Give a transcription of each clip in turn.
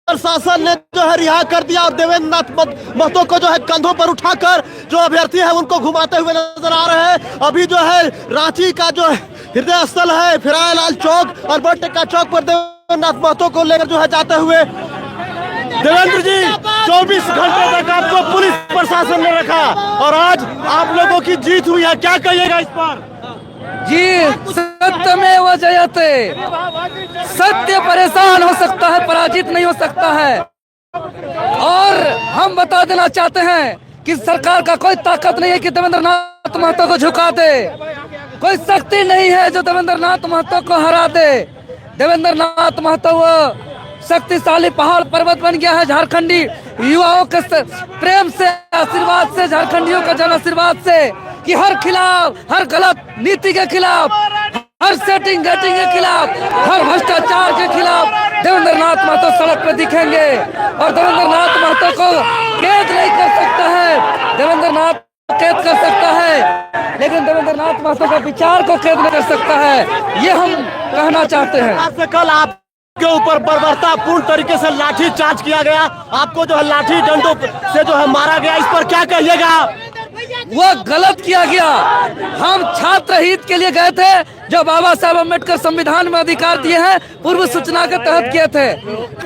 प्रशासन ने जो है रिहा कर दिया और देवेंद्र नाथ महतो को जो है कंधों पर उठाकर जो अभ्यर्थी है उनको घुमाते हुए नजर आ रहे हैं। अभी जो है रांची का जो हृदय स्थल है फिरालाल चौक और बट्टिका चौक पर देवेंद्र नाथ महतो को लेकर जो है जाते हुए। देवेंद्र जी, 24 घंटे तक आपको पुलिस प्रशासन ने रखा और आज आप लोगों की जीत हुई है, क्या कहिएगा इस पर? जी, सत्यमेव जयते। सत्य परेशान हो सकता है, पराजित नहीं हो सकता है। और हम बता देना चाहते हैं कि सरकार का कोई ताकत नहीं है कि देवेंद्र नाथ महतो को झुका दे। कोई शक्ति नहीं है जो देवेंद्र नाथ महतो को हरा दे। देवेंद्र नाथ महतो वो शक्तिशाली पहाड़ पर्वत बन गया है झारखंडी युवाओं के प्रेम से, आशीर्वाद से, झारखंडियों का जन आशीर्वाद से, कि हर खिलाफ, हर गलत नीति के खिलाफ, हर सेटिंग गेटिंग के खिलाफ, हर भ्रष्टाचार के खिलाफ देवेंद्र नाथ महतो सड़क पे दिखेंगे। और देवेंद्र नाथ महतो को कैद नहीं कर सकता है, देवेंद्र नाथ कैद कर सकता है लेकिन देवेंद्र नाथ महतो का विचार को कैद नहीं कर सकता है, ये हम कहना चाहते हैं। आज से कल आप के ऊपर बर्बरतापूर्ण तरीके से लाठी चार्ज किया गया, आपको जो है लाठी डंडों से जो है मारा गया, इस पर क्या कहिएगा? वो गलत किया गया। हम छात्र हित के लिए गए थे, जो बाबा साहब अम्बेडकर संविधान में अधिकार दिए हैं पूर्व सूचना के तहत किए थे।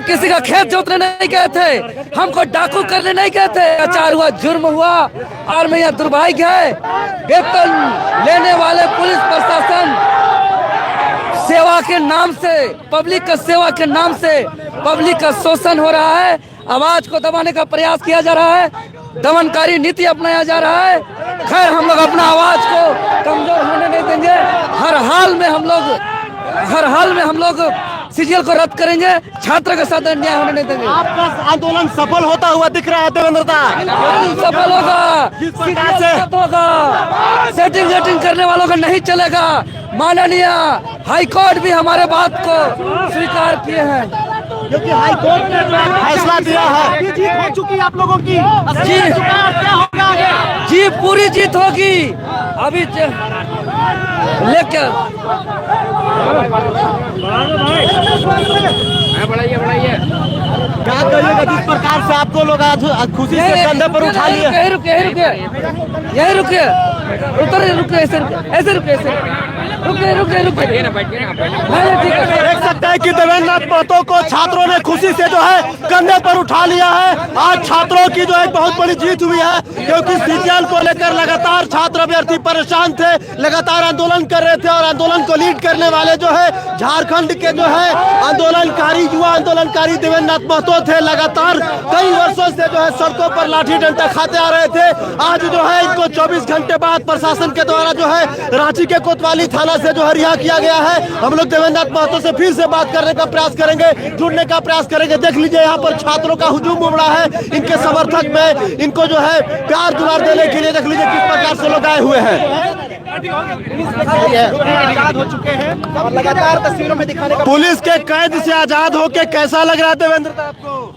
किसी का खेत जोतने नहीं गए थे, हमको डाकू करने नहीं गए थे। अत्याचार हुआ, जुर्म हुआ और मैं यहाँ दुर्भाग्य है वेतन लेने वाले पुलिस प्रशासन सेवा के नाम से, पब्लिक का सेवा के नाम से पब्लिक का शोषण हो रहा है। आवाज को दबाने का प्रयास किया जा रहा है, दमनकारी नीति अपनाया जा रहा है। खैर, हम लोग अपना आवाज को कमजोर होने नहीं देंगे। हर हाल में हम लोग सीजीएल को रद्द करेंगे, छात्र के साथ अन्याय होने नहीं देंगे। आपका आंदोलन सफल होता हुआ दिख रहा है देवेंद्र दा? सफल होगा, जिस प्रकार से होगा। सेटिंग गेटिंग करने वालों का नहीं चलेगा। माननीय हाईकोर्ट भी हमारे बात को स्वीकार किए हैं, क्योंकि हाईकोर्ट ने फैसला दिया है। जीत हो चुकी आप लोगों की। जी, क्या होगा आगे? जी पूरी जीत होगी। अभी लेकर बढ़ाइए क्या कहिएगा जिस प्रकार से आपको लोग आज खुशी से कंधे पर उठा लिए? यही रुके ऐसे रुके देख सकते हैं कि देवेंद्र नाथ महतो को छात्रों ने खुशी से जो है कंधे पर उठा लिया है। आज छात्रों की जो एक बहुत बड़ी जीत हुई है, क्योंकि सीजीएल को लेकर लगातार छात्र अभ्यर्थी परेशान थे, लगातार आंदोलन कर रहे थे और आंदोलन को लीड करने वाले जो है झारखंड के जो है आंदोलनकारी, युवा आंदोलनकारी देवेंद्र नाथ महतो थे। लगातार कई वर्षों से जो है सड़कों पर लाठी डंडा खाते आ रहे थे। आज जो है इनको 24 घंटे बाद प्रशासन के द्वारा जो है रांची के कोतवाली थाना से जो है रिहा किया गया है। हम लोग देवेंद्र नाथ महतो से फिर से बात करने का प्रयास करेंगे, जुड़ने का प्रयास करेंगे। देख लीजिए यहाँ पर छात्रों का हुजूम उमड़ा है इनके समर्थक में, इनको जो है प्यार दुलार देने के लिए देख लीजिए किस प्रकार से लोग आए हुए हैं। आजाद हो चुके हैं और लगातार तस्वीरों में दिखाने का पुलिस के कैद से आजाद होके कैसा लग रहा है देवेंद्र आपको?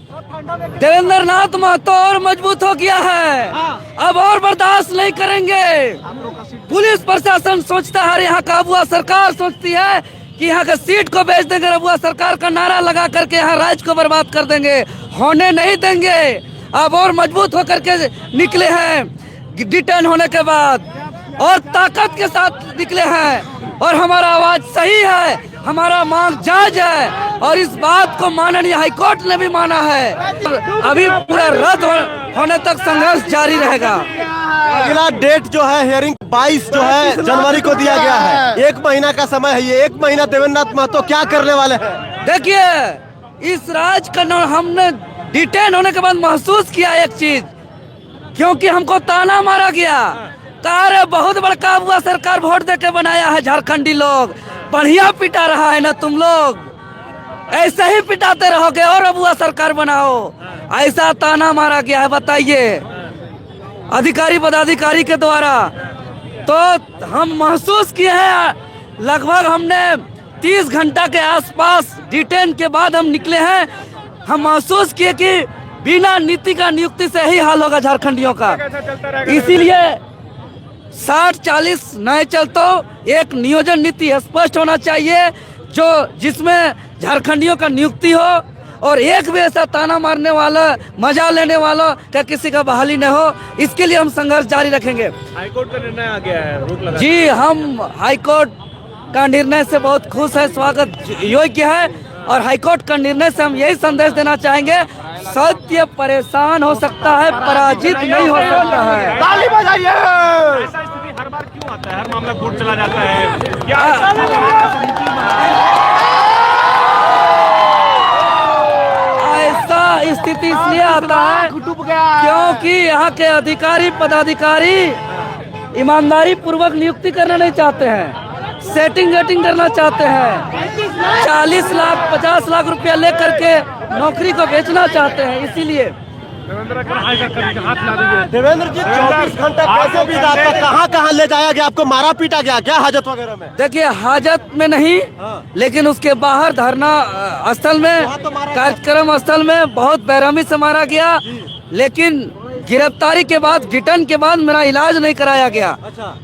देवेंद्र नाथ महतो और मजबूत हो गया है, अब और बर्दाश्त नहीं करेंगे। पुलिस प्रशासन सोचता है, यहाँ का अबुआ सरकार सोचती है कि यहाँ का सीट को बेच देंगे, अबुआ सरकार का नारा लगा करके यहाँ राज्य को बर्बाद कर देंगे। होने नहीं देंगे। अब और मजबूत होकर के निकले हैं डिटेन होने के बाद, और ताकत के साथ निकले हैं। और हमारा आवाज सही है, हमारा मांग जायज है और इस बात को माननीय हाईकोर्ट ने भी माना है। अभी पूरा रद्द होने तक संघर्ष जारी रहेगा। अगला डेट जो है हियरिंग 22 जो है जनवरी को दिया गया है। 1 महीना का समय है। ये 1 महीना देवेंद्र नाथ महतो क्या करने वाले हैं? देखिए, इस राज का हमने डिटेन होने के बाद महसूस किया एक चीज, क्योंकि हमको ताना मारा गया, अरे बहुत बड़का अबुआ सरकार वोट देके बनाया है, झारखंडी लोग बढ़िया पिटा रहा है ना, तुम लोग ऐसे ही पिटाते रहोगे और अबुआ सरकार बनाओ, ऐसा ताना मारा गया है। बताइए अधिकारी पदाधिकारी के द्वारा। तो हम महसूस किए हैं, लगभग हमने 30 घंटा के आसपास डिटेन के बाद हम निकले हैं। हम महसूस किए कि बिना नीति का नियुक्ति से ही हाल होगा झारखंडियों का। इसीलिए 60-40 नहीं चलता, एक नियोजन नीति स्पष्ट होना चाहिए जो जिसमें झारखंडियों का नियुक्ति हो और एक भी ऐसा ताना मारने वाला, मजा लेने वाला क्या किसी का बहाली न हो, इसके लिए हम संघर्ष जारी रखेंगे। हाईकोर्ट का निर्णय आ गया है रोक लगा। जी, हम हाईकोर्ट का निर्णय से बहुत खुश है, स्वागत योग्य है। और हाईकोर्ट का निर्णय से हम यही संदेश देना चाहेंगे, सत्य परेशान हो सकता है, पराजित नहीं हो सकता है। ताली बजाइए। ऐसा स्थिति हर बार क्यों आता है? हर मामला कोर्ट चला जाता है, क्या ऐसा स्थिति इसलिए आता है क्योंकि यहाँ के अधिकारी पदाधिकारी ईमानदारी पूर्वक नियुक्ति करना नहीं चाहते हैं, सेटिंग वेटिंग करना चाहते हैं, 40 लाख 50 लाख रुपया लेकर के नौकरी को बेचना चाहते हैं। इसीलिए देवेंद्र जी 24 घंटा कैसे बीता, आपका कहाँ ले जाया गया? आपको मारा पीटा गया क्या हाजत वगैरह में? देखिए, हाजत में नहीं, लेकिन उसके बाहर धरना स्थल में, कार्यक्रम स्थल में बहुत बेरहमी से मारा गया। लेकिन गिरफ्तारी के बाद, डिटेन के बाद मेरा इलाज नहीं कराया गया।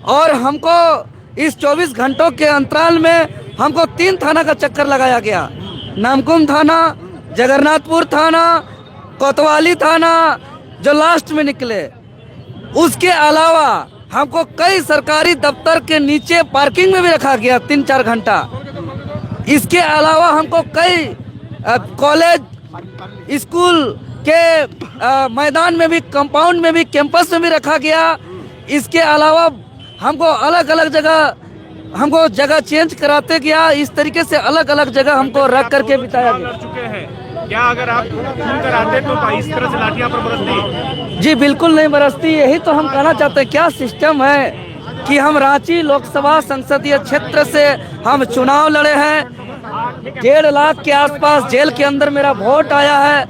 और हमको इस 24 घंटों के अंतराल में हमको 3 थाना का चक्कर लगाया गया, नामकुम थाना, जगन्नाथपुर थाना, कोतवाली थाना, जो लास्ट में निकले। उसके अलावा हमको कई सरकारी दफ्तर के नीचे पार्किंग में भी रखा गया 3-4 घंटा। इसके अलावा हमको कई कॉलेज, स्कूल के मैदान में भी, कंपाउंड में भी, कैंपस में भी रखा गया। इसके अलावा हमको अलग अलग जगह, हमको जगह चेंज कराते गया। इस तरीके से अलग अलग जगह हमको रख करके बिताया गया। चुके हैं क्या? अगर आप सुनकर आते तो इस तरह से लाठियां पर बरसती? जी बिल्कुल नहीं बरसती। यही तो हम कहना चाहते हैं, क्या सिस्टम है कि हम रांची लोकसभा संसदीय क्षेत्र से हम चुनाव लड़े हैं। 1.5 लाख के आसपास जेल के अंदर मेरा वोट आया है।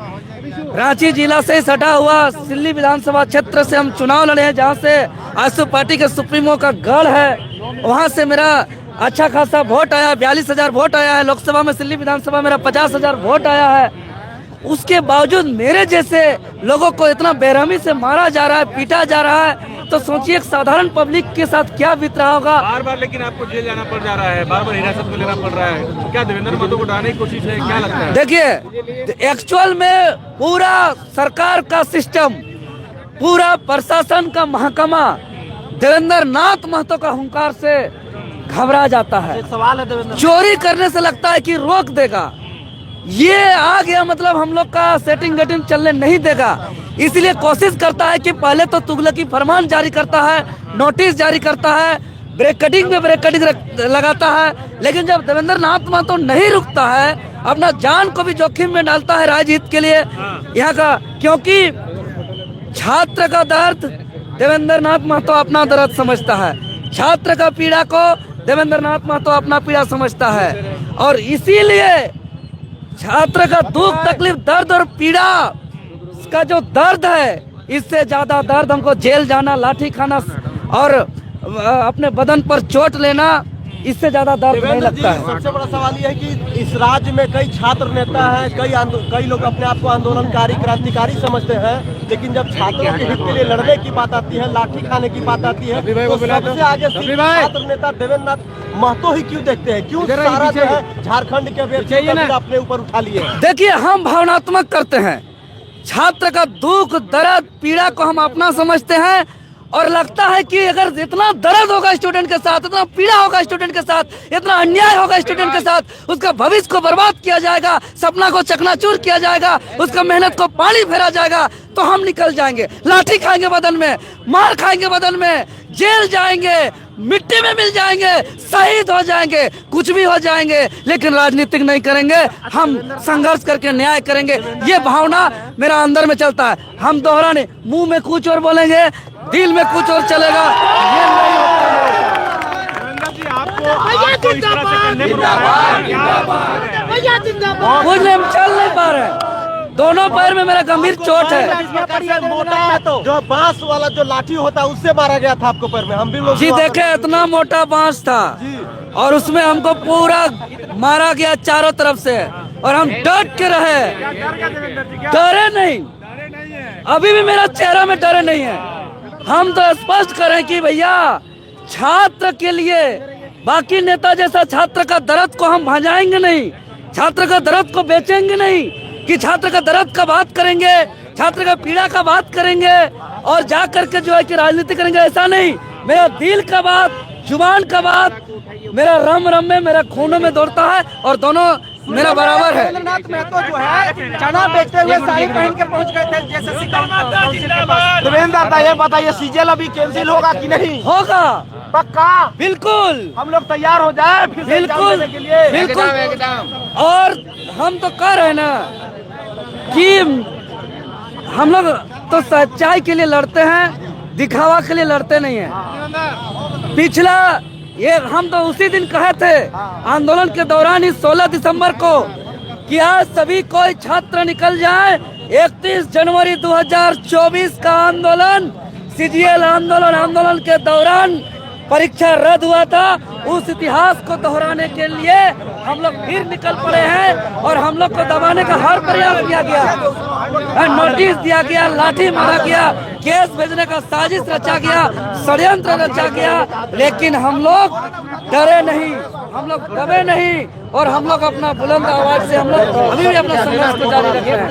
रांची जिला से सटा हुआ सिल्ली विधानसभा क्षेत्र से हम चुनाव लड़े हैं, जहां से आजसू पार्टी के सुप्रीमो का गढ़ है। वहां से मेरा अच्छा खासा वोट आया, 42,000 वोट आया है। लोकसभा में, सिल्ली विधानसभा मेरा 50,000 वोट आया है। उसके बावजूद मेरे जैसे लोगों को इतना बेरहमी से मारा जा रहा है, पीटा जा रहा है, तो सोचिए एक साधारण पब्लिक के साथ क्या बीत रहा होगा। बार बार लेकिन आपको जेल जाना पड़ जा रहा है, बार बार हिरासत में लेना पड़ रहा है। क्या देवेंद्र महतो को डराने की कोशिश है? क्या लगता है? देखिए, एक्चुअल में पूरा सरकार का सिस्टम, पूरा प्रशासन का महकमा देवेंद्र नाथ महतो का हुंकार से घबरा जाता है। सवाल है देवेंद्र, चोरी करने से लगता है कि रोक देगा, ये आ गया मतलब हम लोग का सेटिंग वेटिंग चलने नहीं देगा। इसलिए कोशिश करता है कि पहले तो तुगलकी फरमान जारी करता है, नोटिस जारी करता है, ब्रेक में ब्रेक लगाता है। लेकिन जब देवेंद्र नाथ महतो नहीं रुकता है, अपना जान को भी जोखिम में डालता है राजहित के लिए यहाँ का, क्योंकि छात्र का दर्द देवेंद्र नाथ महतो अपना दर्द समझता है, छात्र का पीड़ा को देवेंद्र नाथ महतो अपना पीड़ा समझता है। और इसीलिए छात्र का दुख, तकलीफ, दर्द और पीड़ा का जो दर्द है, इससे ज्यादा दर्द हमको जेल जाना, लाठी खाना और अपने बदन पर चोट लेना, इससे ज्यादा दर्द नहीं लगता है। सबसे बड़ा सवाल यह है कि इस राज्य में कई छात्र नेता हैं, कई लोग अपने आप को आंदोलनकारी, क्रांतिकारी समझते हैं, लेकिन जब छात्रों के हित के लिए लड़ने की बात आती है, लाठी खाने की बात आती है, तो सबसे आगे छात्र नेता देवेंद्र नाथ महतो ही क्यों देखते हैं? क्यों सारा जो है झारखंड के व्यक्ति अपने ऊपर उठा लिए? देखिए, हम भावनात्मक करते हैं, छात्र का दुख, दर्द, पीड़ा को हम अपना समझते हैं। और लगता है कि अगर इतना दर्द होगा स्टूडेंट के साथ, इतना पीड़ा होगा स्टूडेंट के साथ, इतना अन्याय होगा स्टूडेंट के साथ, उसका भविष्य को बर्बाद किया जाएगा, सपना को चकनाचूर किया जाएगा, उसका मेहनत को पानी फेरा जाएगा, तो हम निकल जाएंगे, लाठी खाएंगे बदन में, मार खाएंगे बदन में, जेल जाएंगे, मिट्टी में मिल जाएंगे, शहीद हो जाएंगे, कुछ भी हो जाएंगे, लेकिन राजनीतिक नहीं करेंगे। हम संघर्ष करके न्याय करेंगे। ये भावना मेरा अंदर में चलता है। हम दोहरा नहीं, मुंह में कुछ और बोलेंगे, दिल में कुछ और चलेगा। ये नहीं देवेंद्र जी, आपको इस तरह से करने पर कुछ नहीं, हम चल नहीं पा रहे, दोनों पैर में मेरा गंभीर चोट है। मोटा जो बांस वाला जो लाठी होता है उससे मारा गया था आपको पैर में? हम भी लोग जी देखे, इतना मोटा बांस था और उसमें हमको पूरा मारा गया चारों तरफ से, और हम डट के रहे, डरे नहीं। अभी भी मेरा चेहरा में डरे नहीं है। हम तो स्पष्ट करें कि भैया, छात्र के लिए बाकी नेता जैसा छात्र का दर्द को हम भजाएंगे नहीं, छात्र का दर्द को बेचेंगे नहीं। कि छात्र का दर्द का बात करेंगे, छात्र का पीड़ा का बात करेंगे और जा करके जो है कि राजनीति करेंगे, ऐसा नहीं। मेरा दिल का बात, जुबान का बात मेरा रम रम में, मेरा खूनों में दौड़ता है और दोनों मेरा बराबर है। देवेंद्र नाथ महतो जो है चना बेचते हुए साड़ी पहन के पहुंच गए थे जेएसएससी काउंसिल के पास। देवेंद्र दा ये बताइए सीजीएल अभी कैंसिल होगा कि नहीं? होगा, पक्का? बिल्कुल, हम लोग तैयार हो जाए फिर से एग्जाम बिल्कुल, देने के लिए। बिल्कुल। और हम तो कह रहे हैं ना कि हम लोग तो सच्चाई के लिए लड़ते हैं, दिखावा के लिए लड़ते नहीं हैं। पिछला ये हम तो उसी दिन कहे थे आंदोलन के दौरान इस 16 दिसंबर को कि आज सभी कोई छात्र निकल जाए। 31 जनवरी 2024 का आंदोलन, सीजीएल आंदोलन के दौरान परीक्षा रद्द हुआ था। उस इतिहास को दोहराने के लिए हम लोग फिर निकल पड़े हैं और हम लोग को दबाने का हर प्रयास किया गया, नोटिस दिया गया, लाठी मारा गया, केस भेजने का साजिश रचा गया, षड्यंत्र रचा गया, लेकिन हम लोग डरे नहीं, हम लोग दबे नहीं और हम लोग अपना बुलंद आवाज से हम लोग अभी भी अपना संघर्ष को जारी रख रहे हैं।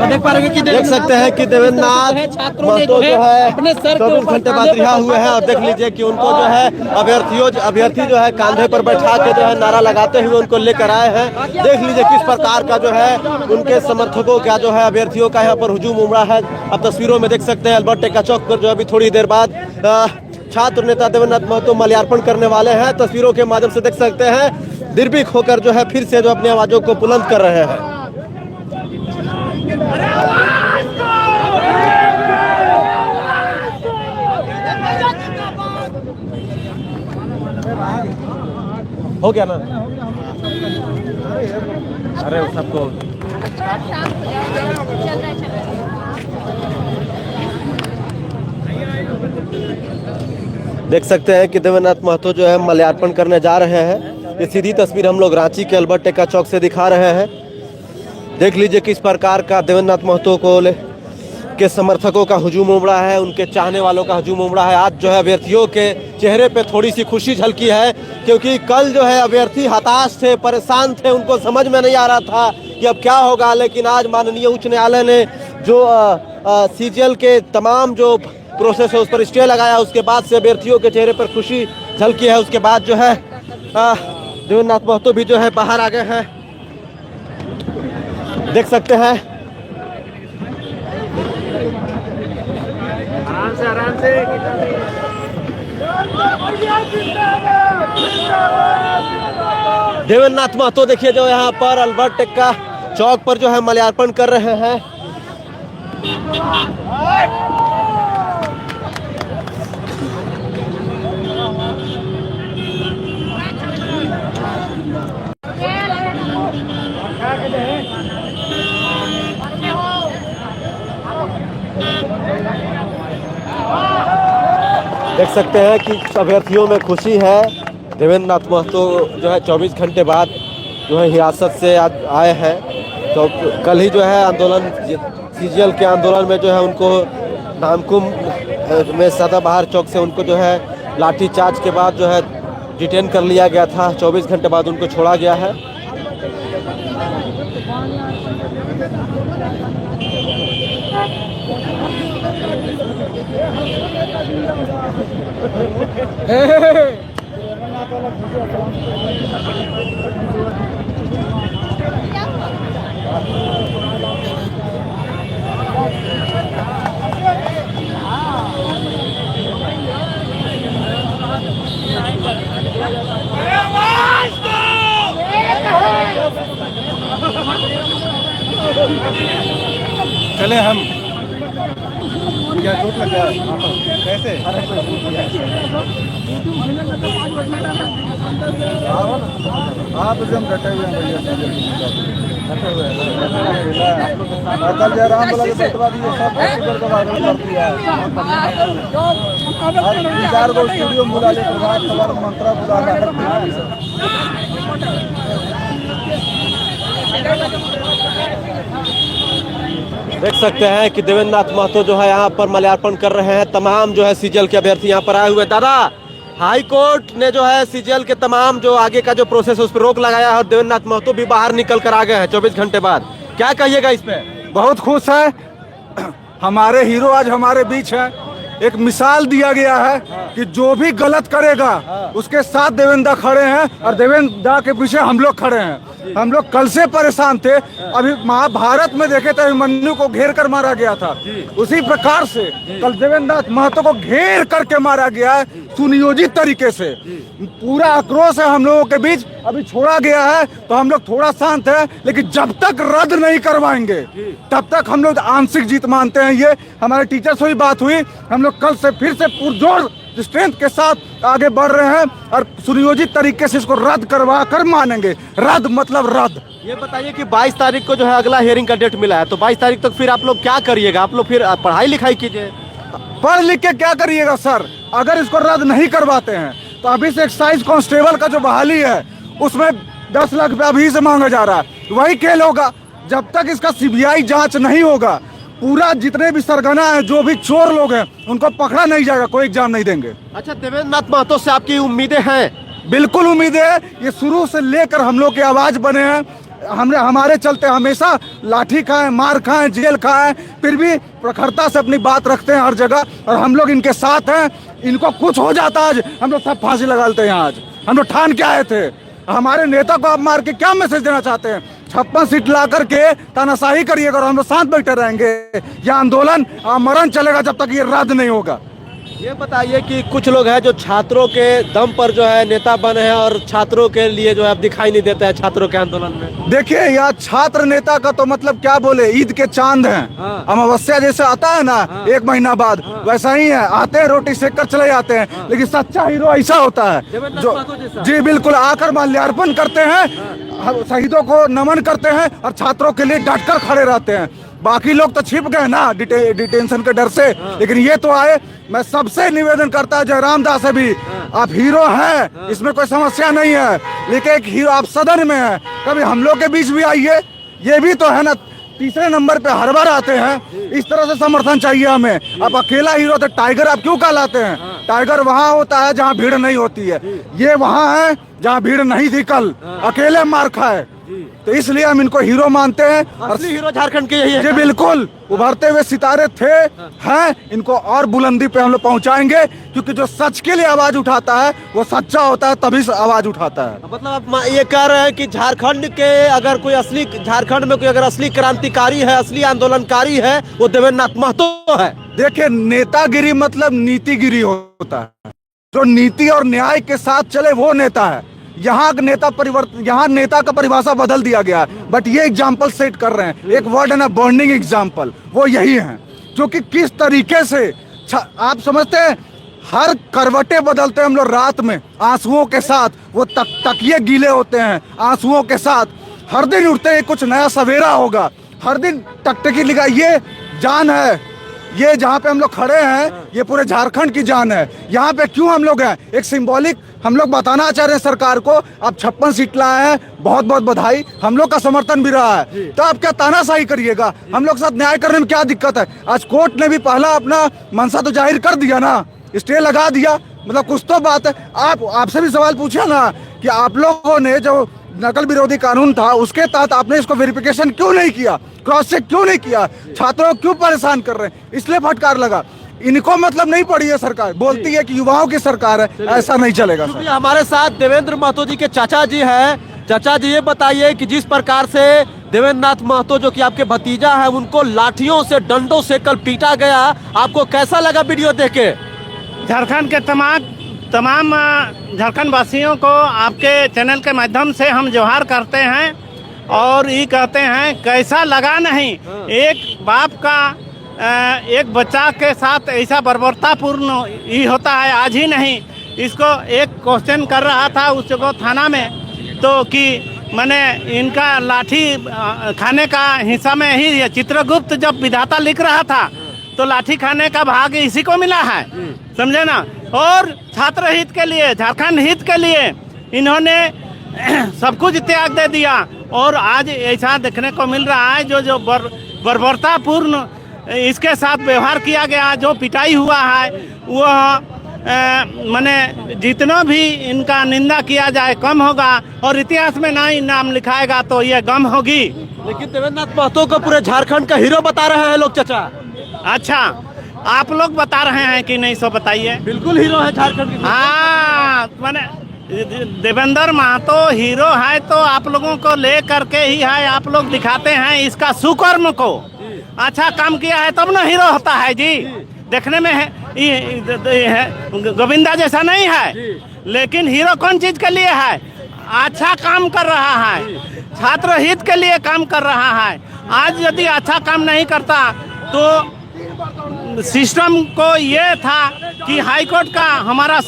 देख पा रहे हैं कि देख सकते हैं कि देवेंद्र नाथ महतो जो है 24 घंटे बाद रिहा हुए हैं और देख लीजिए कि उनको जो है अभ्यर्थी जो है कांधे पर बैठा के जो है नारा लगाते हुए उनको लेकर आए हैं। देख लीजिए किस प्रकार का जो है उनके समर्थकों का जो है अभ्यर्थियों का यहाँ पर हुजूम उमड़ा है। आप तस्वीरों में देख सकते हैं अल्बर्ट टेक्का चौक पर जो अभी थोड़ी देर बाद छात्र नेता देवेंद्र नाथ महतो माल्यार्पण करने वाले हैं। तस्वीरों के माध्यम से देख सकते हैं निर्भीक होकर जो है फिर से जो अपनी आवाजों को बुलंद कर रहे हैं। हो गया ना? अरे सबको देख सकते हैं कि देवेंद्र नाथ महतो जो है माल्यार्पण करने जा रहे हैं। ये सीधी तस्वीर हम लोग रांची के अल्बर्ट टेक्का चौक से दिखा रहे हैं। देख लीजिए किस प्रकार का देवेंद्र नाथ महतो के समर्थकों का हुजूम उमड़ा है, उनके चाहने वालों का हुजूम उमड़ा है। आज जो है अभ्यर्थियों के चेहरे पे थोड़ी सी खुशी झलकी है, क्योंकि कल जो है अभ्यर्थी हताश थे, परेशान थे, उनको समझ में नहीं आ रहा था कि अब क्या होगा। लेकिन आज माननीय उच्च न्यायालय ने जो सीजीएल के तमाम जो प्रोसेस है उस पर स्टे लगाया, उसके बाद से अभ्यर्थियों के चेहरे पर खुशी झलकी है। उसके बाद जो है देवेंद्र नाथ महतो भी जो है बाहर आ गए हैं, देख सकते हैं। आराम से देवेंद्र नाथ महतो देखिए जो यहाँ पर अल्बर्ट टेक्का चौक पर जो है माल्यार्पण कर रहे हैं। देख सकते हैं कि अभ्यर्थियों में खुशी है। देवेंद्र नाथ महतो जो है 24 घंटे बाद जो है हिरासत से आज आए हैं। तो कल ही जो है आंदोलन सीजीएल के आंदोलन में जो है उनको नामकुम में सदाबहार चौक से उनको जो है लाठी चार्ज के बाद जो है डिटेन कर लिया गया था। 24 घंटे बाद उनको छोड़ा गया है। चले हम क्या चोट लग गया कैसे आप एकदम डटे हुए हैं भैया कल जयराम बोला कि बटवा दिए सब हॉस्पिटल का वायरल कर दिया है। 4 गो स्टूडियो बुला ले प्रभात खबर मंत्रा बुला रहा है। देख सकते हैं कि देवेंद्र नाथ महतो जो है यहाँ पर माल्यार्पण कर रहे हैं। तमाम जो है सीजीएल के अभ्यर्थी यहाँ पर आए हुए। दादा, हाई कोर्ट ने जो है सीजीएल के तमाम जो आगे का जो प्रोसेस है उस पर रोक लगाया है और देवेंद्र नाथ महतो भी बाहर निकल कर आ गए हैं 24 घंटे बाद। क्या कहिएगा इस पे? बहुत खुश है, हमारे हीरो आज हमारे बीच है। एक मिसाल दिया गया है कि जो भी गलत करेगा उसके साथ देवेंद्र खड़े हैं और देवेंद्र के पीछे हम लोग खड़े हैं। हम लोग कल से परेशान थे, अभी महाभारत में देखे थे अभिमन्यु को घेर कर मारा गया था, उसी प्रकार से कल देवेंद्र नाथ महतो को घेर करके मारा गया है सुनियोजित तरीके से। पूरा आक्रोश है हम लोगों के बीच, अभी छोड़ा गया है तो हम लोग थोड़ा शांत है, लेकिन जब तक रद्द नहीं करवाएंगे तब तक हम लोग आंशिक जीत मानते हैं। ये हमारे टीचर से भी बात हुई, हम लोग कल से फिर से पुरजोर स्ट्रेंथ के साथ आगे बढ़ रहे हैं और सुनियोजित तरीके से इसको रद्द करवा कर मानेंगे। रद्द मतलब रद्द। ये बताइए कि 22 तारीख को जो है अगला हियरिंग का डेट मिला है, तो 22 तारीख तक फिर आप लोग क्या करिएगा? आप लोग फिर पढ़ाई लिखाई कीजिए। पढ़ लिख के क्या करिएगा सर? अगर इसको रद्द नहीं करवाते हैं तो अभी से एक्साइज कांस्टेबल का जो बहाली है उसमें 10 लाख रुपया अभी से मांगा जा रहा है, वही खेल होगा। जब तक इसका सीबीआई जांच नहीं होगा, पूरा जितने भी सरगना है, जो भी चोर लोग हैं, उनको पकड़ा नहीं जाएगा, कोई एग्जाम नहीं देंगे। अच्छा, देवेंद्र नाथ महतो से आपकी उम्मीदें हैं? बिल्कुल उम्मीदें है। ये शुरू से लेकर हम लोग की आवाज बने हैं, हमारे चलते हमेशा लाठी खाएं, मार खाएं, जेल खाएं, फिर भी प्रखरता से अपनी बात रखते हैं हर जगह और हम लोग इनके साथ हैं। इनको कुछ हो जाता आज हम लोग सब फांसी लगा लेते हैं। आज हम लोग ठान के आए थे। हमारे नेता को आप मार के क्या मैसेज देना चाहते हैं? 56 सीट ला करके तानाशाही करिएगा और हम लोग साथ बैठे रहेंगे। यह आंदोलन मरण चलेगा जब तक ये रद्द नहीं होगा। ये बताइए कि कुछ लोग हैं जो छात्रों के दम पर जो है नेता बने हैं और छात्रों के लिए जो है अब दिखाई नहीं देता है छात्रों के आंदोलन में। देखिए, यहाँ छात्र नेता का तो मतलब क्या बोले, ईद के चांद हैं। अमावस्या जैसे आता है ना 1 महीना बाद, वैसा ही है। आते हैं, रोटी सेक कर चले जाते हैं, लेकिन सच्चा हीरो ऐसा होता है जो जी बिल्कुल आकर माल्यार्पण करते हैं, शहीदों को नमन करते हैं और छात्रों के लिए डट कर खड़े रहते हैं। बाकी लोग तो छिप गए ना डिटेंशन के डर से, लेकिन ये तो आए। मैं सबसे निवेदन करता हूँ, जयराम दास से भी, आप हीरो हैं, इसमें कोई समस्या नहीं है, लेकिन एक हीरो आप सदन में है, कभी हम लोग के बीच भी आइए। ये भी तो है ना, तीसरे नंबर पे हर बार आते हैं। इस तरह से समर्थन चाहिए हमें। आप अकेला हीरो तो टाइगर आप क्यों कहलाते हैं? टाइगर वहाँ होता है जहाँ भीड़ नहीं होती है, ये वहाँ है जहाँ भीड़ नहीं थी कल, अकेले मार खाए। तो इसलिए हम इनको हीरो मानते हैं। असली हीरो झारखंड के यही है। जी बिल्कुल, उभरते हुए सितारे थे, हैं, इनको और बुलंदी पे हम लोग पहुंचाएंगे, क्योंकि जो सच के लिए आवाज उठाता है वो सच्चा होता है, तभी से आवाज उठाता है। मतलब आप ये कह रहे हैं कि झारखंड के अगर कोई असली, झारखंड में कोई अगर असली क्रांतिकारी है, असली आंदोलनकारी है, वो देवेंद्र नाथ महतो है। देखिए, नेतागिरी मतलब नीतिगिरी होता है। जो नीति और न्याय के साथ चले वो नेता है। यहाँ नेता का परिभाषा बदल दिया गया है, बट ये एग्जाम्पल सेट कर रहे हैं। एक वर्ड है ना, बर्निंग एग्जाम्पल, वो यही है। जो कि किस तरीके से आप समझते हैं, हर करवटे बदलते हैं हम लोग रात में आंसुओं के साथ, वो तकिए गीले होते हैं आंसुओं के साथ। हर दिन उठते हैं कुछ नया सवेरा होगा, हर दिन टकटकी लिखा। ये जान है, ये जहाँ पे हम लोग खड़े हैं, ये पूरे झारखंड की जान है। यहाँ पे क्यों हम लोग हैं, एक सिंबॉलिक हम लोग बताना चाह रहे हैं सरकार को। आप 56 सीट लाए हैं, बहुत बहुत बधाई, हम लोग का समर्थन भी रहा है। तो आप क्या तानाशाही करिएगा? हम लोग के साथ न्याय करने में क्या दिक्कत है? आज कोर्ट ने भी पहला अपना मंशा तो जाहिर कर दिया ना, स्टे लगा दिया, मतलब कुछ तो बात है। आपसे भी सवाल पूछा ना कि आप लोगों ने जो नकल विरोधी कानून था उसके तहत आपने इसको वेरिफिकेशन क्यों नहीं किया, क्रॉस चेक क्यों नहीं किया? छात्रों को क्यों परेशान कर रहे हैं? इसलिए फटकार लगा। इनको मतलब नहीं पड़ी है, सरकार बोलती है कि युवाओं की सरकार है, ऐसा नहीं चलेगा सर। हमारे साथ देवेंद्र महतो जी के चाचा जी हैं। चाचा जी, ये बताइए कि जिस प्रकार से देवेंद्र नाथ महतो जो कि आपके भतीजा है, उनको लाठियों से, डंडों से कल पीटा गया, आपको कैसा लगा वीडियो देख के? झारखंड के तमाम झारखंड वासियों को आपके चैनल के माध्यम से हम जोहार करते हैं और ये कहते हैं कैसा लगा नहीं एक बाप का एक बच्चा के साथ ऐसा बर्बरतापूर्ण ही होता है। आज ही नहीं, इसको एक क्वेश्चन कर रहा था उस जगह थाना में, तो कि मैंने इनका लाठी खाने का हिस्सा में ही चित्रगुप्त जब विधाता लिख रहा था तो लाठी खाने का भाग इसी को मिला है, समझे ना। और छात्र हित के लिए, झारखंड हित के लिए इन्होंने सब कुछ त्याग दे दिया और आज ऐसा देखने को मिल रहा है जो बर्बरतापूर्ण इसके साथ व्यवहार किया गया। जो पिटाई हुआ है वह माने जितना भी इनका निंदा किया जाए कम होगा, और इतिहास में ना ही नाम लिखाएगा तो ये गम होगी। लेकिन देवेंद्र नाथ महतो को पूरे झारखंड का हीरो बता रहे हैं लोग चाचा। अच्छा, आप लोग बता रहे हैं कि नहीं, सो बताइए। बिल्कुल हीरो है झारखंड की। हाँ, माने देवेंद्र महतो हीरो है तो आप लोगों को ले करके ही है, आप लोग दिखाते हैं इसका सुकर्म को। अच्छा काम किया है तब ना हीरो होता है जी। देखने में है गोविंदा जैसा नहीं है, लेकिन हीरो कौन चीज के लिए है? अच्छा काम कर रहा है, छात्र हित के लिए काम कर रहा है। आज यदि अच्छा काम नहीं करता तो सिस्टम को ये था कि हाईकोर्ट का हमारा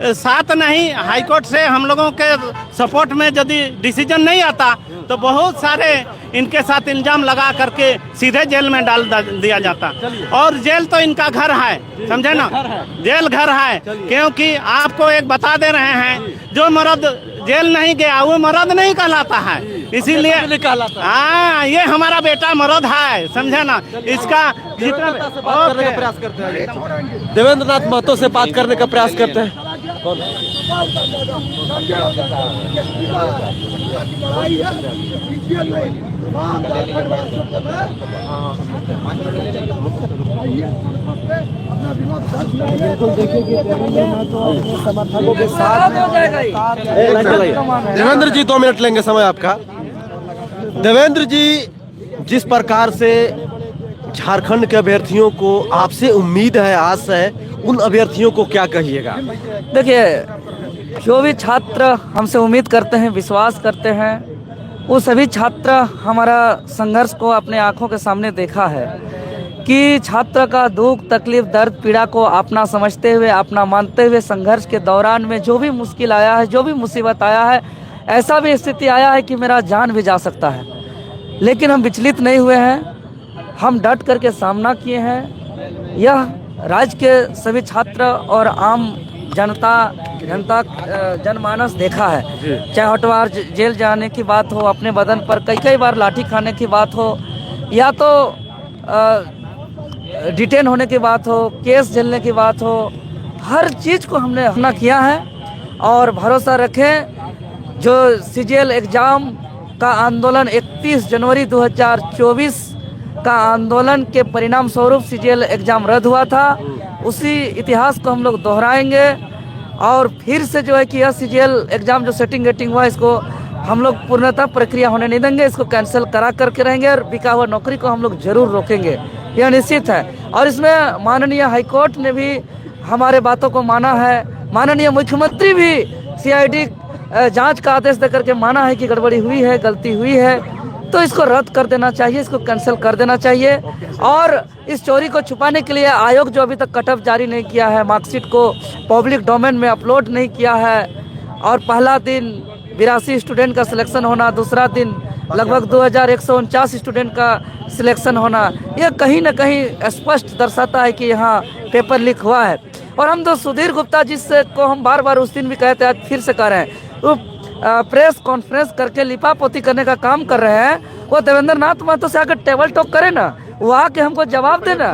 साथ नहीं, हाईकोर्ट से हम लोगों के सपोर्ट में यदि डिसीजन नहीं आता तो बहुत सारे इनके साथ इल्जाम लगा करके सीधे जेल में डाल दिया जाता। और जेल तो इनका घर है, समझे ना, जेल घर है। क्योंकि आपको एक बता दे रहे हैं, जो मर्द जेल नहीं गया वो मर्द नहीं कहलाता है। इसीलिए हाँ, ये हमारा बेटा मर्द है, समझे ना। इसका जितना करने का प्रयास करते हैं, देवेंद्र नाथ महतो से बात करने का प्रयास करते हैं। समर्थकों के साथ देवेंद्र जी 2 मिनट लेंगे समय आपका। देवेंद्र जी, जिस प्रकार से झारखंड के अभ्यर्थियों को आपसे उम्मीद है, आस है, उन अभ्यर्थियों को क्या कहिएगा? देखिए, जो भी छात्र हमसे उम्मीद करते हैं, विश्वास करते हैं, वो सभी छात्र हमारा संघर्ष को अपने आंखों के सामने देखा है कि छात्र का दुख, तकलीफ, दर्द, पीड़ा को अपना समझते हुए, अपना मानते हुए संघर्ष के दौरान में जो भी मुश्किल आया है, जो भी मुसीबत आया है, ऐसा भी स्थिति आया है कि मेरा जान भी जा सकता है, लेकिन हम विचलित नहीं हुए हैं। हम डट करके सामना किए हैं। यह राज्य के सभी छात्र और आम जनमानस देखा है, चाहे हटवार जेल जाने की बात हो, अपने बदन पर कई बार लाठी खाने की बात हो, या तो डिटेन होने की बात हो, केस झेलने की बात हो, हर चीज़ को हमने अपना किया है। और भरोसा रखें, जो सीजीएल एग्ज़ाम का आंदोलन 31 जनवरी 2024 का आंदोलन के परिणाम स्वरूप सीजीएल एग्ज़ाम रद्द हुआ था, उसी इतिहास को हम लोग दोहराएंगे। और फिर से जो है कि यह सीजीएल एग्ज़ाम जो सेटिंग गेटिंग हुआ, इसको हम लोग पूर्णतः प्रक्रिया होने नहीं देंगे, इसको कैंसिल करा करके रहेंगे, और बिका हुआ नौकरी को हम लोग जरूर रोकेंगे, यह निश्चित है। और इसमें माननीय हाईकोर्ट ने भी हमारे बातों को माना है, माननीय मुख्यमंत्री भी सीआईडी जांच का आदेश देकर के माना है कि गड़बड़ी हुई है, गलती हुई है, तो इसको रद्द कर देना चाहिए, इसको कैंसिल कर देना चाहिए। और इस चोरी को छुपाने के लिए आयोग जो अभी तक कट ऑफ जारी नहीं किया है, मार्कशीट को पब्लिक डोमेन में अपलोड नहीं किया है, और पहला दिन 82 स्टूडेंट का सिलेक्शन होना, दूसरा दिन लगभग 2149 स्टूडेंट का सिलेक्शन होना, यह कहीं ना कहीं स्पष्ट दर्शाता है कि यहाँ पेपर लीक हुआ है। और हम तो सुधीर गुप्ता जी से को हम बार बार उस दिन भी कहते हैं, आज फिर से कह रहे हैं, वो प्रेस कॉन्फ्रेंस करके लिपापोती करने का काम कर रहे हैं। वो देवेंद्र नाथ महतो से आकर टेबल टॉक करे ना, वो आके हमको जवाब देना,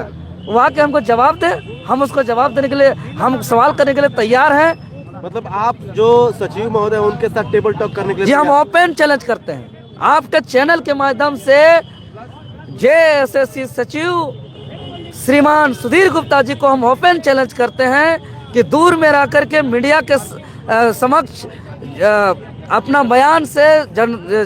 वो आके हमको जवाब दे, हम उसको जवाब देने के लिए, हम सवाल करने के लिए तैयार हैं। मतलब आप जो सचिव महोदय उनके साथ टेबल टॉक करने के लिए जी हम ओपन चैलेंज करते हैं आपके चैनल के माध्यम से। जेएसएससी सचिव श्रीमान सुधीर गुप्ता जी को हम ओपन चैलेंज करते हैं कि दूर में रह करके मीडिया के समक्ष अपना बयान से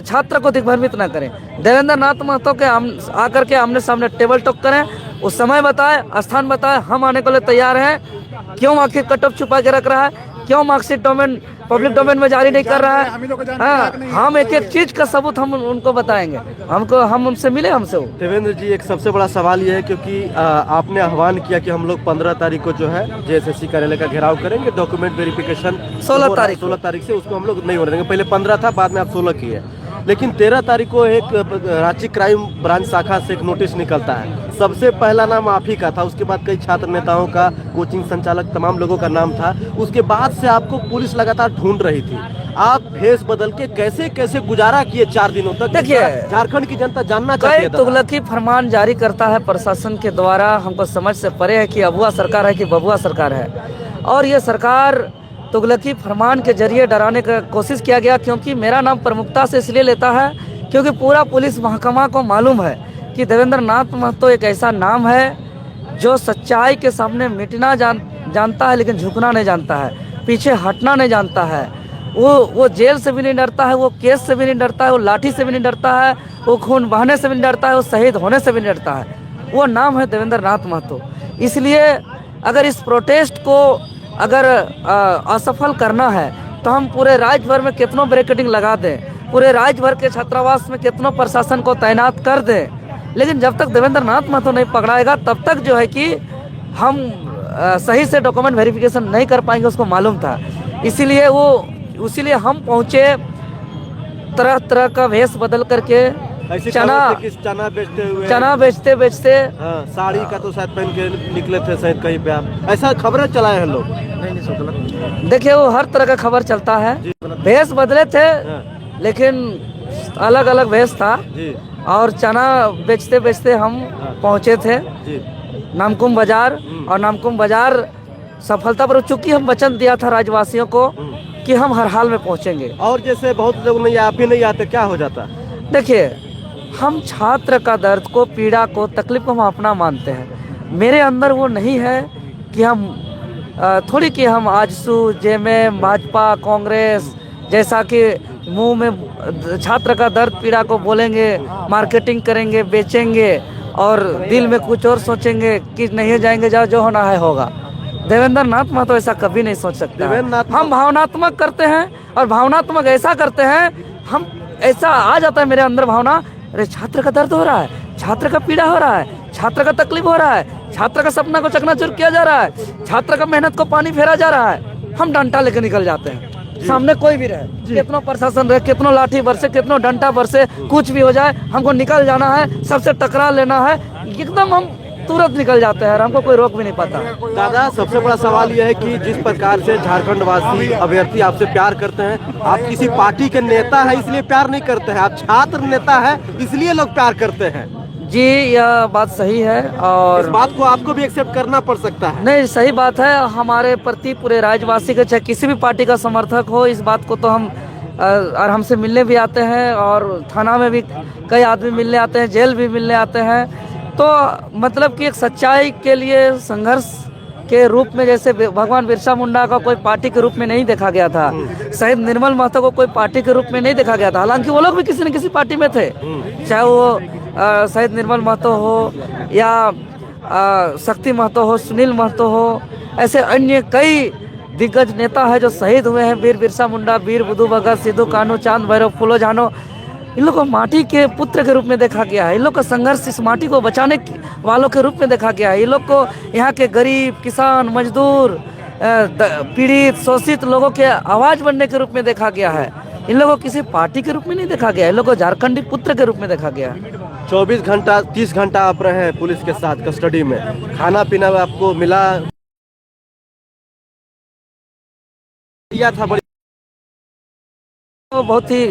छात्र को दिग्भ्रमित न करें। देवेंद्र नाथ महतो के आकर के आमने सामने टेबल टॉक करें, उस समय बताए, स्थान बताए, हम आने के लिए तैयार हैं। क्यों आखिर कट ऑफ छुपा के रख रहा है, क्यों मार्कशीट डोमेन पब्लिक डोमेन में जारी नहीं कर रहा है? हाँ, हम एक एक चीज का सबूत हम उनको बताएंगे, हम उनसे मिले, हमसे वो। देवेंद्र जी, एक सबसे बड़ा सवाल ये है, क्योंकि आपने आह्वान किया कि हम लोग 15 तारीख को जो है जेएसएससी कार्यालय का घेराव करेंगे, डॉक्यूमेंट वेरिफिकेशन 16 तारीख से उसको हम लोग नहीं होने देंगे। पहले 15 था, बाद में आप 16 किए, लेकिन 13 तारीख को एक रांची क्राइम ब्रांच शाखा से एक नोटिस निकलता है। सबसे पहला नाम आप ही का था, उसके बाद कई छात्र नेताओं का, कोचिंग संचालक, तमाम लोगों का नाम था। उसके बाद से आपको पुलिस लगातार ढूंढ रही थी। आप भेष बदल के कैसे कैसे गुजारा किए 4 दिनों तक? देखिए, झारखंड की जनता जानना चाहती कई है दादा। तुगलकी फरमान जारी करता है प्रशासन के द्वारा, हमको समझ से परे है कि अबुआ सरकार है कि बबुआ सरकार है। और ये सरकार तुगलकी फरमान के जरिए डराने का कोशिश किया गया, क्योंकि मेरा नाम प्रमुखता से इसलिए लेता है क्योंकि पूरा पुलिस महकमा को मालूम है कि देवेंद्र नाथ महतो एक ऐसा नाम है जो सच्चाई के सामने मिटना जानता है, लेकिन झुकना नहीं जानता है, पीछे हटना नहीं जानता है। वो जेल से भी नहीं डरता है, वो केस से भी नहीं डरता है, वो लाठी से भी नहीं डरता है, वो खून बहाने से भी नहीं डरता है, वो शहीद होने से भी नहीं डरता है। वो नाम है देवेंद्र नाथ महतो। इसलिए अगर इस प्रोटेस्ट को अगर असफल करना है तो हम पूरे राज्य भर में कितनों बैरिकेडिंग लगा दें, पूरे राज्य भर के छात्रावास में कितनों प्रशासन को तैनात कर दें, लेकिन जब तक देवेंद्र नाथ महतो नहीं पकड़ाएगा तब तक जो है कि हम सही से डॉक्यूमेंट वेरिफिकेशन नहीं कर पाएंगे, उसको मालूम था। इसीलिए हम पहुँचे तरह तरह का वेश बदल करके, चना बेचते बेचते हाँ, साड़ी का तो शायद पहन के निकले थे शायद कहीं पे, आप ऐसा खबरें चलाए हैं लोग। देखिए, वो हर तरह का खबर चलता है। भेष बदले थे लेकिन अलग अलग भेष था जी। और चना बेचते बेचते हम पहुंचे थे जी। नामकुम बाजार, और नामकुम बाजार सफलता पर चूंकि हम वचन दिया था राज्यवासियों को कि हम हर हाल में पहुंचेंगे। और जैसे बहुत लोग नहीं, आप ही नहीं आते, क्या हो जाता? देखिए, हम छात्र का दर्द को, पीड़ा को, तकलीफ को हम अपना मानते हैं। मेरे अंदर वो नहीं है कि हम थोड़ी कि हम आजसू जेएमएम भाजपा कांग्रेस जैसा कि मुंह में छात्र का दर्द पीड़ा को बोलेंगे, मार्केटिंग करेंगे, बेचेंगे और दिल में कुछ और सोचेंगे कि नहीं जाएंगे, जाओ जो होना है होगा। देवेंद्र नाथ महतो ऐसा कभी नहीं सोच सकता है। हम भावनात्मक करते हैं और भावनात्मक ऐसा करते हैं, हम ऐसा आ जाता है मेरे अंदर भावना, अरे छात्र का दर्द हो रहा है, छात्र का पीड़ा हो रहा है, छात्र का तकलीफ हो रहा है, छात्र का सपना को चकनाचूर किया जा रहा है, छात्र का मेहनत को पानी फेरा जा रहा है। हम डंडा लेकर निकल जाते हैं, सामने कोई भी रहे, कितना प्रशासन रहे, कितना लाठी बरसे, कितना डंडा बरसे, कुछ भी हो जाए, हमको निकल जाना है, सबसे टकरा लेना है, एकदम हम तुरंत निकल जाते हैं और हमको कोई रोक भी नहीं पाता। दादा, सबसे बड़ा सवाल यह है कि जिस प्रकार से झारखंड वासी अभ्यर्थी आपसे प्यार करते हैं, आप किसी पार्टी के नेता है इसलिए प्यार नहीं करते हैं, आप छात्र नेता है इसलिए लोग प्यार करते हैं। जी, यह बात सही है और इस बात को आपको भी एक्सेप्ट करना पड़ सकता है। नहीं, सही बात है। हमारे प्रति पूरे राज्यवासी के, चाहे किसी भी पार्टी का समर्थक हो, इस बात को तो हम और हमसे मिलने भी आते हैं और थाना में भी कई आदमी मिलने आते हैं, जेल भी मिलने आते हैं। तो मतलब कि एक सच्चाई के लिए संघर्ष के रूप में, जैसे भगवान बिरसा मुंडा का कोई पार्टी के रूप में नहीं देखा गया था, शहीद निर्मल महतो को कोई पार्टी के रूप में नहीं देखा गया था, हालांकि वो लोग भी किसी न किसी पार्टी में थे, चाहे वो शहीद निर्मल महतो हो या शक्ति महतो हो, सुनील महतो हो, ऐसे अन्य कई दिग्गज नेता है जो शहीद हुए हैं, वीर बिरसा मुंडा, वीर बुद्धू भगत, सिद्धू कान्हू, चांद भैरव, फूलो झानो। इन लोग को माटी के पुत्र के रूप में देखा गया है, इन लोग का संघर्ष इस माटी को बचाने वालों के रूप में देखा गया है, इन लोग को यहाँ के गरीब, किसान, मजदूर, पीड़ित, शोषित लोगों के आवाज बनने के रूप में देखा गया है। इन लोगों को किसी पार्टी के रूप में नहीं देखा गया, इन लोगों को झारखंडी पुत्र के रूप में देखा गया है। 24 घंटा 30 घंटा आप रहे हैं पुलिस के साथ कस्टडी में, खाना पीना आपको मिला था? बड़ी बहुत ही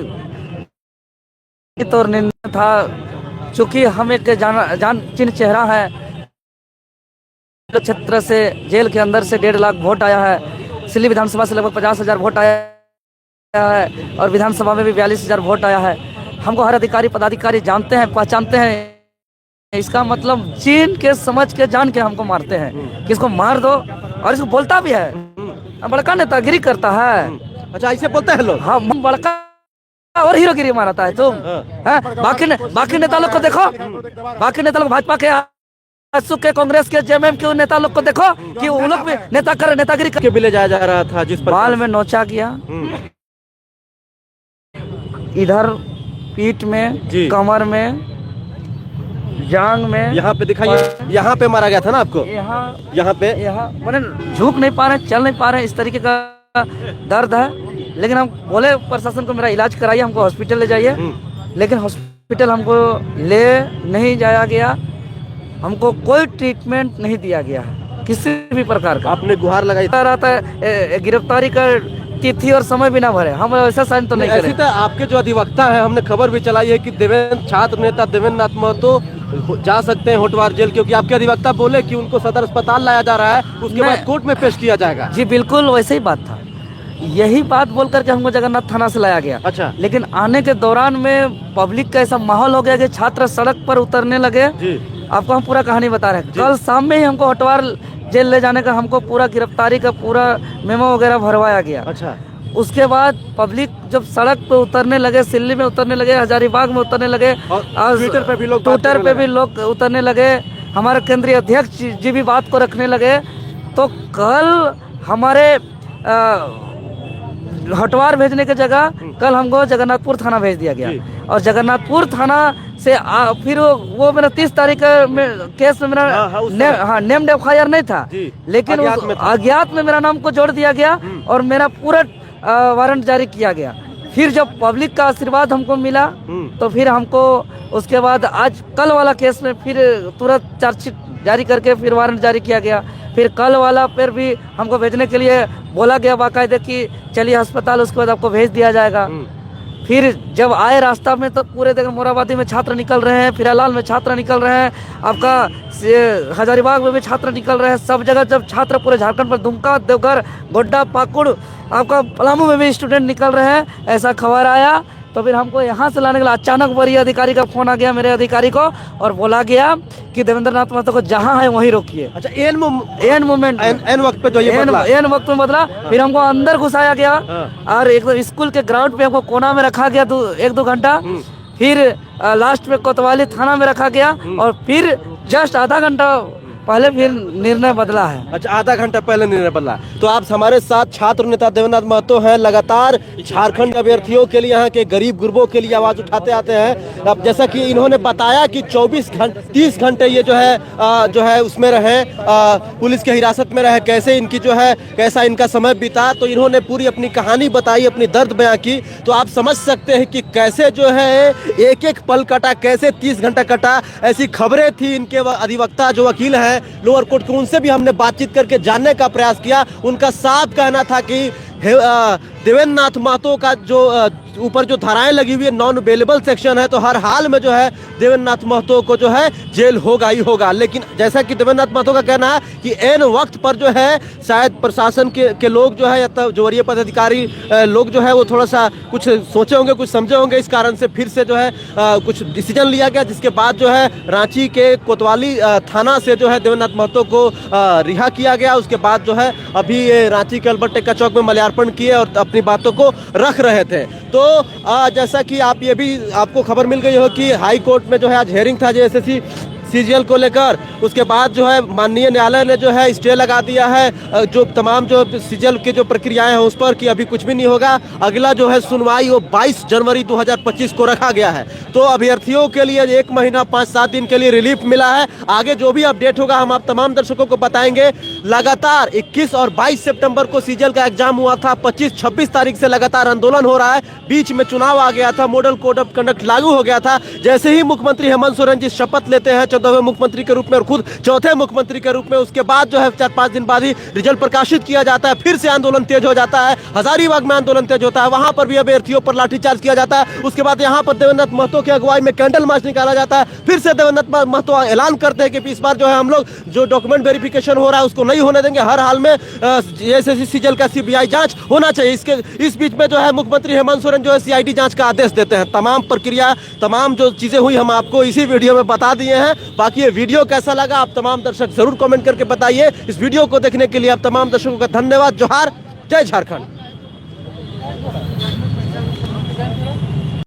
और निंदा था, चूंकि हम एक जान चिन्ह चेहरा है। क्षेत्र से, जेल के अंदर से 1.5 लाख वोट आया है, सिल्ली विधानसभा से लगभग 50,000 वोट आया है और विधानसभा में भी 42,000 वोट आया है। हमको हर अधिकारी पदाधिकारी जानते हैं, पहचानते हैं। इसका मतलब चीन के समझ के जान के हमको मारते हैं कि इसको मार दो, और इसको बोलता भी है, बड़का नेतागिरी करता है। अच्छा, ऐसे बोलते हैं लोग? हाँ, बड़का और हीरोगिरी मारता है तुम। बाकी नेता लोग को देखो, बाकी नेता लोग भाजपा के, आजसू के, कांग्रेस के, जेएमएम के नेता लोग को देखो कि वो लोग भी नेतागिरी के भी ले जाया जा रहा था, जिस पर बाल में नोचा गया, इधर पीठ में, कमर में, जांग में। यहाँ पे दिखाइए, यहाँ पे मारा गया था ना आपको? यहाँ पे मैंने झुक नहीं पा रहे, चल नहीं पा रहे, इस तरीके का दर्द है। लेकिन हम बोले प्रशासन को मेरा इलाज कराइए, हमको हॉस्पिटल ले जाइए, लेकिन हॉस्पिटल हमको ले नहीं जाया गया, हमको कोई ट्रीटमेंट नहीं दिया गया है किसी भी प्रकार का। आपने गुहार लगाई? रहता है गिरफ्तारी का तिथि और समय भी ना भरे, हम ऐसा साइन तो नहीं ऐसी करें। तो आपके जो अधिवक्ता है, हमने खबर भी चलाई है कि देवेंद्र छात्र नेता देवेंद्र नाथ महतो जा सकते हैं होटवार जेल, क्योंकि आपके अधिवक्ता बोले कि उनको सदर अस्पताल लाया जा रहा है, उसके बाद कोर्ट में पेश किया जाएगा। जी बिल्कुल वैसे ही बात था, यही बात बोल करके हमको जगन्नाथ थाना से लाया गया। अच्छा। लेकिन आने के दौरान में पब्लिक का ऐसा माहौल हो गया कि छात्र सड़क पर उतरने लगे। जी। आपको हम पूरा कहानी बता रहे हैं, कल शाम में ही हमको होटवार जेल ले जाने का, हमको पूरा गिरफ्तारी का पूरा मेमो वगैरह भरवाया गया। अच्छा। उसके बाद पब्लिक जब सड़क पे उतरने लगे, सिल्ली में उतरने लगे, हजारीबाग में उतरने लगे, और ट्विटर पे भी लोग ट्विटर पे भी लोग उतरने लगे, हमारे केंद्रीय अध्यक्ष जी भी बात को रखने लगे। तो कल हमारे हटवार भेजने की जगह कल हमको जगन्नाथपुर थाना भेज दिया गया, और जगन्नाथपुर थाना से फिर वो मेरा 30 तारीख में केस में मेरा नेम्ड FIR नहीं था, लेकिन अज्ञात में मेरा नाम को जोड़ दिया गया और मेरा पूरा वारंट जारी किया गया। फिर जब पब्लिक का आशीर्वाद हमको मिला तो फिर हमको उसके बाद आज कल वाला केस में फिर तुरंत चार्जशीट जारी करके फिर वारंट जारी किया गया। फिर कल वाला पर भी हमको भेजने के लिए बोला गया बाकायदे कि चलिए अस्पताल, उसके बाद आपको भेज दिया जाएगा। फिर जब आए रास्ता में तो पूरे देखो मोराबादी में छात्र निकल रहे हैं, फिरालाल में छात्र निकल रहे हैं, आपका हजारीबाग में भी छात्र निकल रहे हैं। सब जगह जब छात्र पूरे झारखंड पर, दुमका, देवघर, गोड्डा, पाकुड़, आपका पलामू में भी स्टूडेंट निकल रहे हैं, ऐसा खबर आया। तो फिर हमको यहाँ से लाने के लिए अचानक वरीय अधिकारी का फोन आ गया मेरे अधिकारी को, और बोला गया कि देवेंद्र नाथ महतो को जहाँ है वहीं रोकिए। अच्छा, एन मोमेंट एन वक्त पे जो ये बदला। एन वक्त में बदला। फिर हमको अंदर घुसाया गया और एक स्कूल के ग्राउंड पे हमको कोना में रखा गया 1-2 घंटा। फिर लास्ट में कोतवाली थाना में रखा गया, और फिर जस्ट आधा घंटा पहले फिर निर्णय बदला है। अच्छा, आधा घंटा पहले निर्णय बदला। तो आप हमारे साथ छात्र नेता देवेंद्र नाथ महतो हैं, लगातार झारखंड अभ्यर्थियों के लिए, यहाँ के गरीब गुरबों के लिए आवाज उठाते आते हैं। अब जैसा कि इन्होंने बताया कि 30 घंटे ये जो है उसमें रहे, पुलिस के हिरासत में रहे, कैसे इनकी जो है कैसा इनका समय बीता, तो इन्होंने पूरी अपनी कहानी बताई, अपनी दर्द बयां की। तो आप समझ सकते हैं कि कैसे जो है एक एक पल कटा, कैसे 30 घंटा कटा। ऐसी खबरें थी। इनके अधिवक्ता जो वकील हैं लोअर कोर्ट के, उनसे भी हमने बातचीत करके जानने का प्रयास किया। उनका साफ कहना था कि देवेंद्र नाथ महतो का जो ऊपर जो धाराएं लगी हुई है, नॉन अवेलेबल सेक्शन है, तो हर हाल में जो है देवेंद्र नाथ महतो को जो है जेल होगा ही होगा। लेकिन जैसा कि देवेंद्र नाथ महतो का कहना है कि एन वक्त पर जो है शायद प्रशासन के लोग जो है, या तो जो वरीय पदाधिकारी लोग जो है वो थोड़ा सा कुछ सोचे होंगे, कुछ समझे होंगे, इस कारण से फिर से जो है कुछ डिसीजन लिया गया, जिसके बाद जो है रांची के कोतवाली थाना से जो है देवेंद्र नाथ महतो को रिहा किया गया। उसके बाद जो है अभी रांची के अल्बर्ट टेक्का चौक में माल्यार्पण किए और अपनी बातों को रख रहे थे। तो जैसा कि आप ये भी आपको खबर मिल गई हो कि हाई कोर्ट में जो है आज हेयरिंग था JSSC CGL को लेकर। उसके बाद जो है माननीय न्यायालय ने जो है स्टे लगा दिया है जो तमाम जो CGL की जो प्रक्रियाएं हैं उस पर, कि अभी कुछ भी नहीं होगा। अगला जो है सुनवाई वो 22 जनवरी 2025 को रखा गया है। तो अभ्यर्थियों के लिए 1 महीना 5-7 दिन के लिए रिलीफ मिला है। आगे जो भी अपडेट होगा हम आप तमाम दर्शकों को बताएंगे। लगातार 21 और 22 सितंबर को CGL का एग्जाम हुआ था, 25-26 तारीख से लगातार आंदोलन हो रहा है। बीच में चुनाव आ गया था, मॉडल कोड ऑफ कंडक्ट लागू हो गया था। जैसे ही मुख्यमंत्री हेमंत सोरेन जी शपथ लेते हैं 14वें मुख्यमंत्री के रूप में और खुद चौथे मुख्यमंत्री के रूप में, उसके बाद जो है 4-5 दिन बाद ही रिजल्ट प्रकाशित किया जाता है। फिर से आंदोलन तेज हो जाता है, हजारीबाग में आंदोलन तेज होता है, वहां पर भी अभ्यर्थियों पर लाठीचार्ज किया जाता है। उसके बाद यहाँ पर देवेंद्र नाथ महतो की अगुवाई में कैंडल मार्च निकाला जाता है। फिर से देवेंद्र नाथ महतो ऐलान करते हैं कि इस बार जो है हम लोग जो डॉक्यूमेंट वेरिफिकेशन हो रहा है उसको नहीं होने देंगे, हर हाल में JSSC CGL का CBI जांच होना चाहिए। इस बीच में जो है मुख्यमंत्री हेमंत सोरेन जो है CID जांच का आदेश देते हैं। तमाम प्रक्रिया, तमाम जो चीजें हुई हम आपको इसी वीडियो में बता दिए हैं। बाकी ये वीडियो कैसा लगा आप तमाम दर्शक जरूर कमेंट करके बताइए। इस वीडियो को देखने के लिए आप तमाम दर्शकों का धन्यवाद। जोहार, जय झारखंड।